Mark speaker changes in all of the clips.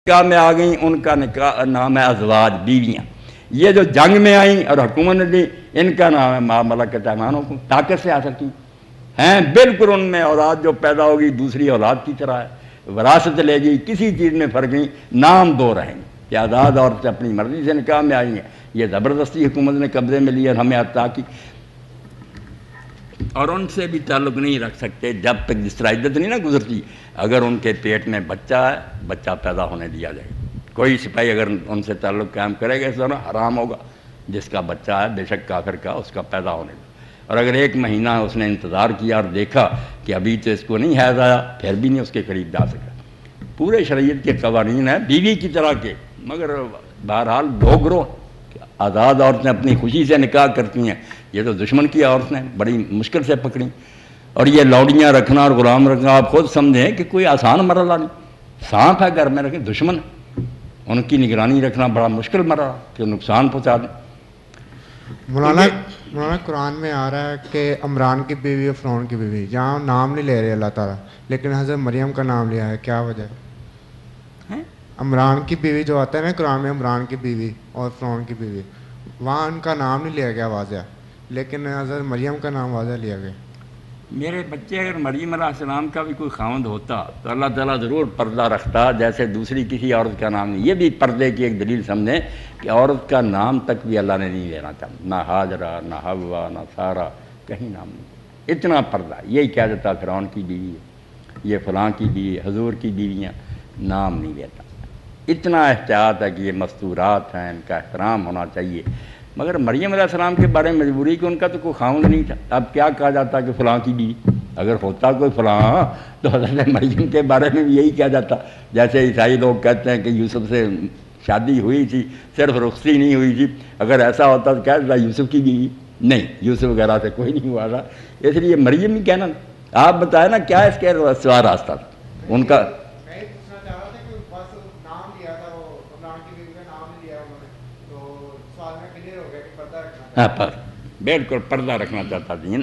Speaker 1: نکاح میں آ گئیں ان کا نکاح نام ہے ازواج، بیویاں. یہ جو جنگ میں آئیں اور حکومت نے دی ان کا نام ہے ما ملکت ایمانکم، طاقت سے آ سکتی ہیں. بالکل ان میں اولاد جو پیدا ہوگی دوسری اولاد کی طرح ہے، وراثت لے گی، کسی چیز میں فرق نہیں، نام دو رہیں گے. کہ آزاد عورتیں اپنی مرضی سے نکاح میں آئی ہیں، یہ زبردستی حکومت نے قبضے میں لیا اور ہمیں عطا کی، اور ان سے بھی تعلق نہیں رکھ سکتے جب تک جس طرح عدت نہیں نا گزرتی. اگر ان کے پیٹ میں بچہ ہے، بچہ پیدا ہونے دیا جائے. کوئی سپاہی اگر ان سے تعلق قائم کرے گا اس طرح حرام ہوگا. جس کا بچہ ہے بے شک کافر کا، اس کا پیدا ہونے دیا. اور اگر 1 مہینہ اس نے انتظار کیا اور دیکھا کہ ابھی تو اس کو نہیں حیض آیا، پھر بھی نہیں اس کے قریب جا سکا. پورے شریعت کے قوانین ہیں بیوی کی طرح کے، مگر بہرحال دو گروہ. آزاد عورتیں اپنی خوشی سے نکاح کرتی ہیں، یہ تو دشمن کی عورتیں بڑی مشکل سے پکڑیں. اور یہ لوڈیاں رکھنا اور غلام رکھنا آپ خود سمجھیں کہ کوئی آسان مرحلہ نہیں. سانپ ہے گھر میں رکھیں، دشمن، ان کی نگرانی رکھنا بڑا مشکل مرحلہ کہ نقصان پہنچا دیں.
Speaker 2: مولانا قرآن میں آ رہا ہے کہ عمران کی بیوی اور فرعون کی بیوی، جہاں نام نہیں لے رہے اللہ تعالیٰ، لیکن حضرت مریم کا نام لیا ہے، کیا وجہ ہے؟ عمران کی بیوی جو آتا ہے نا قرآن میں، عمران کی بیوی اور فرعون کی بیوی، وہاں ان کا نام نہیں لیا گیا واضح، لیکن حضرت مریم کا نام واضح لیا گیا.
Speaker 1: میرے بچے اگر مریم علیہ السلام کا بھی کوئی خاوند ہوتا تو اللہ تعالیٰ ضرور پردہ رکھتا جیسے دوسری کسی عورت کا نام نہیں. یہ بھی پردے کی ایک دلیل سمجھیں کہ عورت کا نام تک بھی اللہ نے نہیں لینا چاہا، نہ ہاجرہ، نہ حوا، نہ سارہ، کہیں نام نہیں. اتنا پردہ. یہی کہہ دیتا فرعون کی بیوی ہے، یہ فلاں کی بیوی، حضور کی بیویاں، نام نہیں لیتا. اتنا احتیاط ہے کہ یہ مستورات ہیں، ان کا احترام ہونا چاہیے. مگر مریم علیہ السلام کے بارے میں مجبوری کہ ان کا تو کوئی خاوند نہیں تھا. اب کیا کہا جاتا کہ فلاں کی بیوی؟ اگر ہوتا کوئی فلاں تو حضرت مریم کے بارے میں بھی یہی کہا جاتا. جیسے عیسائی لوگ کہتے ہیں کہ یوسف سے شادی ہوئی تھی، صرف رخصتی نہیں ہوئی تھی. اگر ایسا ہوتا تو کہہ دیتا یوسف کی بیوی. نہیں، یوسف وغیرہ سے کوئی نہیں ہوا تھا، اس لیے مریم ہی کہنا. آپ بتائیں نا کیا اس کے سوا راستہ تھا ان کا؟ بالکل پردہ رکھنا چاہتا دین.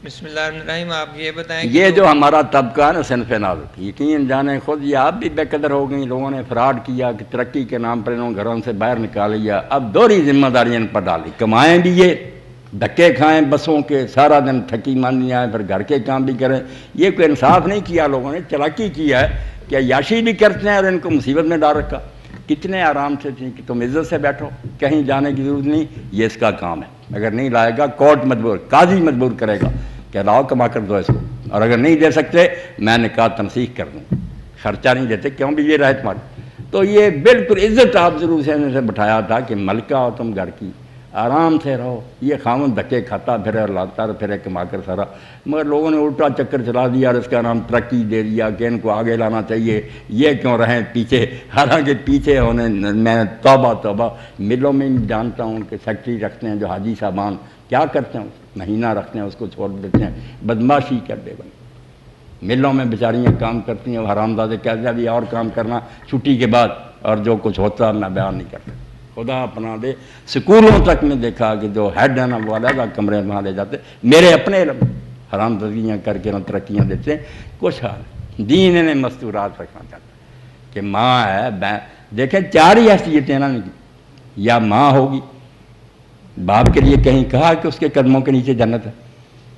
Speaker 3: بسم اللہ الرحمن الرحیم. آپ یہ بتائیں
Speaker 1: یہ جو ہمارا طبقہ ہے نا صنف نازک، یقین جانے خود یہ آپ بھی بے قدر ہو گئی. لوگوں نے فراڈ کیا کہ ترقی کے نام پر انہوں گھروں سے باہر نکال لیا. اب دوہری ذمہ داریاں ان پر ڈالی، کمائیں بھی یہ، دھکے کھائیں بسوں کے، سارا دن تھکی مانی آئیں، پھر گھر کے کام بھی کریں. یہ کوئی انصاف نہیں کیا لوگوں نے، چلاکی کی ہے کہ عیاشی بھی کرتے ہیں اور ان کو مصیبت میں ڈال رکھا. کتنے آرام سے تھیں کہ تم عزت سے بیٹھو، کہیں جانے کی ضرورت نہیں، یہ اس کا کام ہے. اگر نہیں لائے گا کورٹ مجبور، قاضی مجبور کرے گا کہ لاؤ کما کر دو اس کو، اور اگر نہیں دے سکتے میں نکاح تنسیخ کر دوں. خرچہ نہیں دیتے، کیوں بھی یہ رہے تمہاری. تو یہ بالکل عزت آپ ضرور سے بٹھایا تھا کہ ملکہ ہو تم گھر کی، آرام سے رہو. یہ خامن دھکے کھاتا پھرے، لاتا پھرے کما کر سارا. مگر لوگوں نے الٹا چکر چلا دیا اور اس کا نام ترقی دے دیا کہ ان کو آگے لانا چاہیے، یہ کیوں رہیں پیچھے. حالانکہ پیچھے ہونے میں توبہ توبہ. ملوں میں جانتا ہوں کہ سیکٹری رکھتے ہیں جو حاجی صاحبان، کیا کرتے ہیں؟ مہینہ رکھتے ہیں اس کو چھوڑ دیتے ہیں، بدماشی کر دے بن. ملوں میں بیچاریاں کام کرتی ہیں، وہ حرامزادے کہتے ہیں ابھی اور کام کرنا چھٹی کے بعد، اور جو کچھ ہوتا میں بیان نہیں کرتا. خدا اپنا دے. سکولوں تک میں دیکھا کہ جو ہیڈ ہے نا وہ علیحدہ کمرے وہاں لے جاتے. میرے اپنے حرامزادیاں کر کے ترقیاں دیتے ہیں. کچھ حال دین انہیں مستورات رکھنا چاہتا کہ ماں ہے. دیکھیں 4 ہی حیثیتیں نا، یا ماں ہوگی، باپ کے لیے کہیں کہا کہ اس کے قدموں کے نیچے جنت ہے.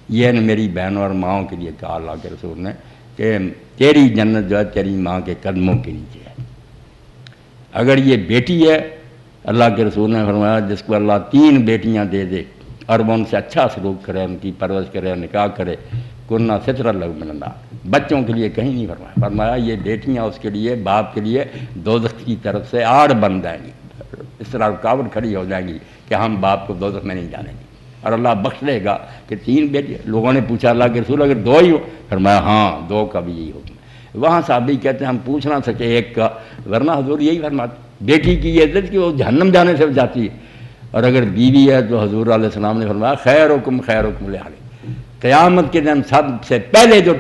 Speaker 1: یہ نے میری بہنوں اور ماؤں کے لیے کہا اللہ کے رسول نے کہ تیری جنت جو ہے تیری ماں کے قدموں کے نیچے ہے. اگر یہ بیٹی ہے، اللہ کے رسول نے فرمایا جس کو اللہ 3 بیٹیاں دے دے اور وہ ان سے اچھا سلوک کرے، ان کی پرورش کرے، نکاح کرے، کرنا ستر لگ من النار. بچوں کے لیے کہیں نہیں فرمایا. فرمایا یہ بیٹیاں اس کے لیے، باپ کے لیے دوزخ کی طرف سے آڑ بن جائیں گی. اس طرح رکاوٹ کھڑی ہو جائیں گی کہ ہم باپ کو دوزخ میں نہیں جانے گے. اور اللہ بخش لے گا کہ 3 بیٹی. لوگوں نے پوچھا اللہ کے رسول اگر 2 ہی ہو؟ فرمایا ہاں 2 کا بھی یہی حکم ہے. وہاں صحابی کہتے ہیں ہم پوچھ نہ سکے 1 کا، ورنہ حضور یہی فرماتے بیٹی کی یہ عزت کہ وہ جہنم جانے سے جاتی ہے. اور اگر بیوی ہے تو حضور علیہ السلام نے فرمایا خیرکم خیرکم لأہلہ. قیامت کے دن سب سے پہلے جو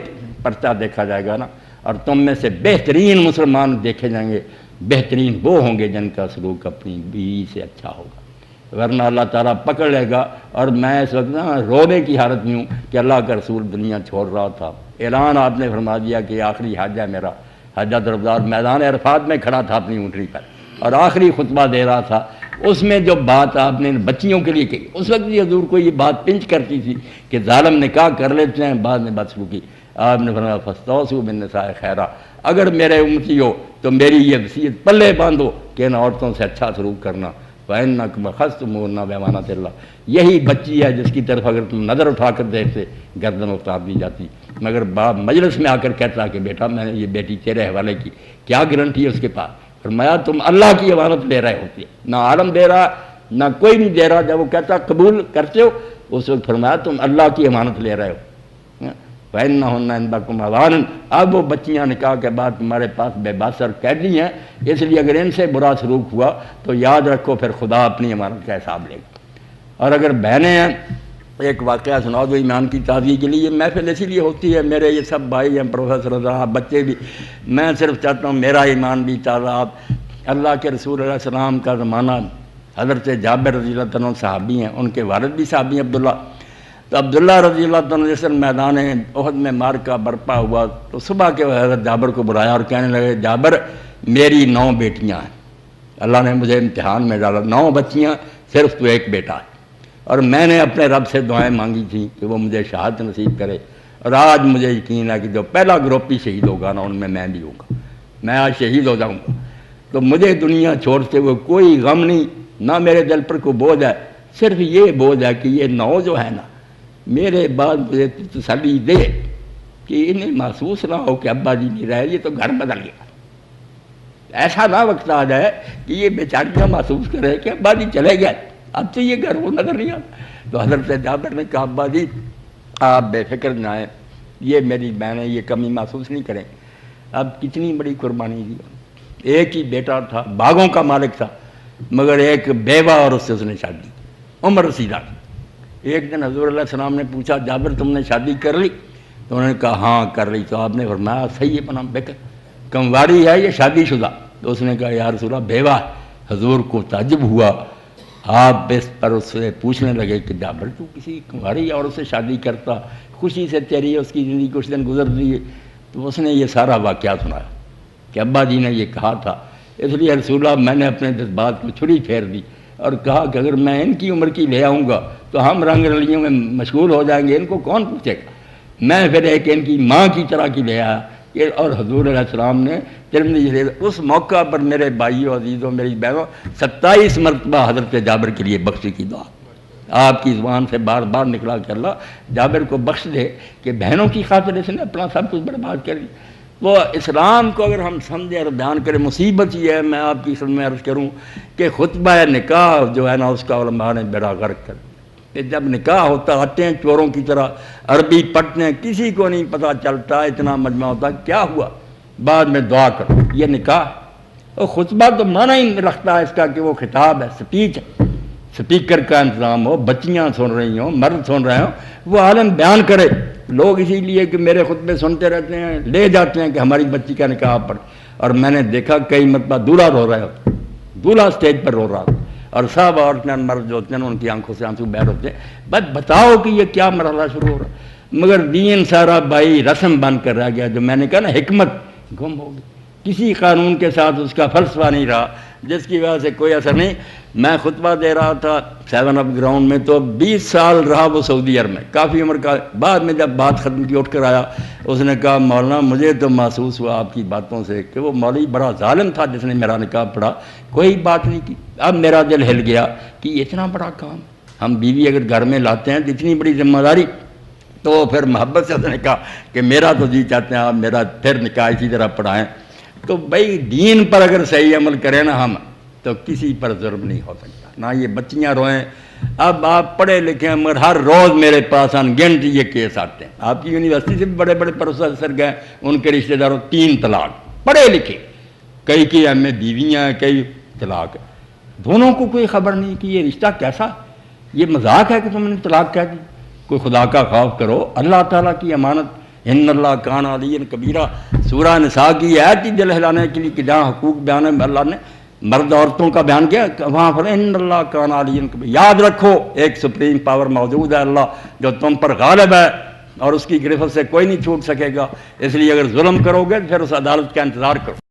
Speaker 1: پرچہ دیکھا جائے گا نا، اور تم میں سے بہترین مسلمان دیکھے جائیں گے، بہترین وہ ہوں گے جن کا سلوک اپنی بیوی سے اچھا ہوگا. ورنہ اللہ تعالیٰ پکڑ لے گا. اور میں اس وقت نا رونے کی حالت میں ہوں کہ اللہ کا رسول دنیا چھوڑ رہا تھا. اعلان آپ نے فرما دیا کہ آخری حج ہے میرا، حجۃ الوداع میدان عرفات میں کھڑا تھا اپنی اونٹنی پر اور آخری خطبہ دے رہا تھا. اس میں جو بات آپ نے بچیوں کے لیے کہی، اس وقت بھی حضور کو یہ بات پنچ کرتی تھی کہ ظالم نکاح کر لیتے ہیں بعد میں بدسلوکی. آپ نے فرمایا فاستوصوا بالنساء خیرا، اگر میرے امتی ہو تو میری یہ وصیت پلے باندھو کہ ان عورتوں سے اچھا سلوک کرنا. فَإِنَّكُمْ أَخَذْتُمُوهُنَّ بِأَمَانَةِ اللَّهِ، یہی بچی ہے جس کی طرف اگر تم نظر اٹھا کر دیکھتے گردن اتار دی جاتی. مگر باپ مجلس میں آ کر کہتا کہ بیٹا میں نے یہ بیٹی تیرے حوالے کی، کیا گارنٹی ہے اس کے پاس؟ فرمایا تم اللہ کی امانت لے رہے ہوتے، نہ عالم دے رہا نہ کوئی نہیں دے رہا. جب وہ کہتا قبول کرتے ہو اس وقت فرمایا تم اللہ کی امانت لے رہے ہو. فَإِنَّهُنَّ عِندَكُمْ أَوَانٌ، اب وہ بچیاں نکاح کے بعد تمہارے پاس بے بس اور قیدی ہیں، اس لیے اگر ان سے برا سلوک ہوا تو یاد رکھو پھر خدا اپنی امانت کا حساب لے گا. اور اگر بہنیں ہیں، ایک واقعہ سنا دو ایمان کی تازگی کے لیے. یہ محفل اسی لیے ہوتی ہے، میرے یہ سب بھائی ہیں پروفیسر صاحب بچے بھی، میں صرف چاہتا ہوں میرا ایمان بھی تازہ. آپ اللہ کے رسول علیہ السلام کا زمانہ، حضرت جابر رضی اللہ عنہ صحابی ہیں، ان کے والد بھی صحابی ہیں عبداللہ. تو عبداللہ رضی اللہ عنہ جس میدان احد میں معرکہ برپا ہوا تو صبح کے حضرت جابر کو بلایا اور کہنے لگے جابر میری 9 بیٹیاں ہیں، اللہ نے مجھے امتحان میں ڈالا، 9 بچیاں صرف تو ایک بیٹا ہے، اور میں نے اپنے رب سے دعائیں مانگی تھیں کہ وہ مجھے شہادت نصیب کرے، اور آج مجھے یقین ہے کہ جو پہلا گروپی شہید ہوگا نا ان میں بھی ہوں گا، میں آج شہید ہو جاؤں گا. تو مجھے دنیا چھوڑتے ہوئے کوئی غم نہیں، نہ میرے دل پر کوئی بوجھ ہے، صرف یہ بوجھ ہے کہ یہ 9 جو ہے نا میرے بعد مجھے تسلی دے کہ انہیں محسوس نہ ہو کہ ابا جی نہیں رہے، یہ تو گھر بدل گیا. ایسا نہ وقت آ جائے کہ یہ بیچاریاں محسوس کرے کہ ابا جی چلے گئے، اب تو یہ گھر وہ نظر نہیں آتا. تو حضرت جابر نے کہا ابا جی آپ بے فکر نہ آئیں، یہ میری بہنیں یہ کمی محسوس نہیں کریں. اب کتنی بڑی قربانی دی. ایک ہی بیٹا تھا، باغوں کا مالک تھا، مگر ایک بیوہ اور اس سے اس نے شادی، عمر رسیدہ. ایک دن حضور علیہ السلام نے پوچھا جابر تم نے شادی کر لی؟ تو انہوں نے کہا ہاں کر لی. تو آپ نے فرمایا صحیح ہے بنا بکر، کنواری ہے یہ شادی شدہ؟ تو اس نے کہا یا رسول اللہ بیوہ ہے. حضور کو تعجب ہوا، آپ اس پر اس سے پوچھنے لگے کہ جابر تو کسی کنواری عورت سے شادی کرتا، خوشی سے تیری اس کی زندگی کچھ دن گزر دی. تو اس نے یہ سارا واقعہ سنایا کہ ابا جی نے یہ کہا تھا، اس لیے رسول اللہ میں نے اپنے جذبات کو چھری پھیر دی اور کہا کہ اگر میں ان کی عمر کی لے آؤں گا تو ہم رنگ رلیوں میں مشغول ہو جائیں گے، ان کو کون پوچھے گا. میں پھر ایک ان کی ماں کی طرح کی لے آیا. اور حضور علیہ السلام نے اس موقع پر میرے بھائیوں عزیزوں میری بہنوں 27 مرتبہ حضرت جابر کے لیے بخشی کی دعا آپ کی زبان سے بار بار نکلا کہ اللہ جابر کو بخش دے کہ بہنوں کی خاطر اس نے اپنا سب کچھ برباد کر دی. وہ اسلام کو اگر ہم سمجھیں اور بیان کریں، مصیبت یہ ہے میں آپ کی سامنے عرض کروں کہ خطبہ نکاح جو ہے نا اس کا علماء نے بیڑا غرق کر دیا. کہ جب نکاح ہوتا آتے ہیں چوروں کی طرح عربی پڑھتے ہیں، کسی کو نہیں پتہ چلتا، اتنا مجمع ہوتا کیا ہوا، بعد میں دعا کرو. یہ نکاح اور خطبہ تو معنی ہی رکھتا ہے اس کا کہ وہ خطاب ہے، سپیچ ہے، سپیکر کا انتظام ہو، بچیاں سن رہی ہوں، مرد سن رہے ہوں، وہ عالم بیان کرے. لوگ اسی لیے کہ میرے خطبے سنتے رہتے ہیں، لے جاتے ہیں کہ ہماری بچی کا نکاح پڑھ. اور میں نے دیکھا کئی مرتبہ دولہا رو رہے ہوتے، دولہا اسٹیج پر رو رہا تھا اور سب عورتیں مرد جو ہوتے ہیں ان کی آنکھوں سے آنسو بہہ ہوتے ہیں. بس بتاؤ کہ یہ کیا مرحلہ شروع ہو رہا ہے. مگر دین سارا بھائی رسم بن کر رہ گیا. جو میں نے کہا نا حکمت گم ہو گئی، کسی قانون کے ساتھ اس کا فلسفہ نہیں رہا، جس کی وجہ سے کوئی اثر نہیں. میں خطبہ دے رہا تھا 7 اپ گراؤنڈ میں، تو 20 سال رہا وہ سعودی عرب میں، کافی عمر کا. بعد میں جب بات ختم کی اٹھ کر آیا، اس نے کہا مولانا مجھے تو محسوس ہوا آپ کی باتوں سے کہ وہ مولوی بڑا ظالم تھا جس نے میرا نکاح پڑھا، کوئی بات نہیں کی. اب میرا دل ہل گیا کہ یہ اتنا بڑا کام، ہم بیوی اگر گھر میں لاتے ہیں تو اتنی بڑی ذمہ داری. تو پھر محبت سے اس نے کہا کہ میرا تو جی چاہتے ہیں آپ میرا پھر نکاح اسی طرح پڑھائیں. تو بھائی دین پر اگر صحیح عمل کریں نا ہم تو کسی پر ظلم نہیں ہو سکتا، نہ یہ بچیاں روئیں. اب آپ پڑھے لکھے ہیں مگر ہر روز میرے پاس انگنت یہ کیس آتے ہیں. آپ کی یونیورسٹی سے بھی بڑے بڑے پروفیسر گئے، ان کے رشتہ داروں 3 طلاق، پڑھے لکھے، کئی کی ایم اے بیویاں، کئی طلاق. دونوں کو کوئی خبر نہیں کہ یہ رشتہ کیسا، یہ مذاق ہے کہ تم نے طلاق کہہ دی. کوئی خدا کا خوف کرو، اللہ تعالیٰ کی امانت. ان اللہ کان علی کبیرہ، سورہ نساء کی آیت ہی دل ہلانے کے لیے کہ جہاں حقوق بیان ہے اللہ نے مرد عورتوں کا بیان کیا، وہاں پر ان اللہ کان علی کبیرہ. یاد رکھو ایک سپریم پاور موجود ہے اللہ جو تم پر غالب ہے. اور اس کی گرفت سے کوئی نہیں چھوٹ سکے گا. اس لیے اگر ظلم کرو گے تو پھر اس عدالت کا انتظار کرو.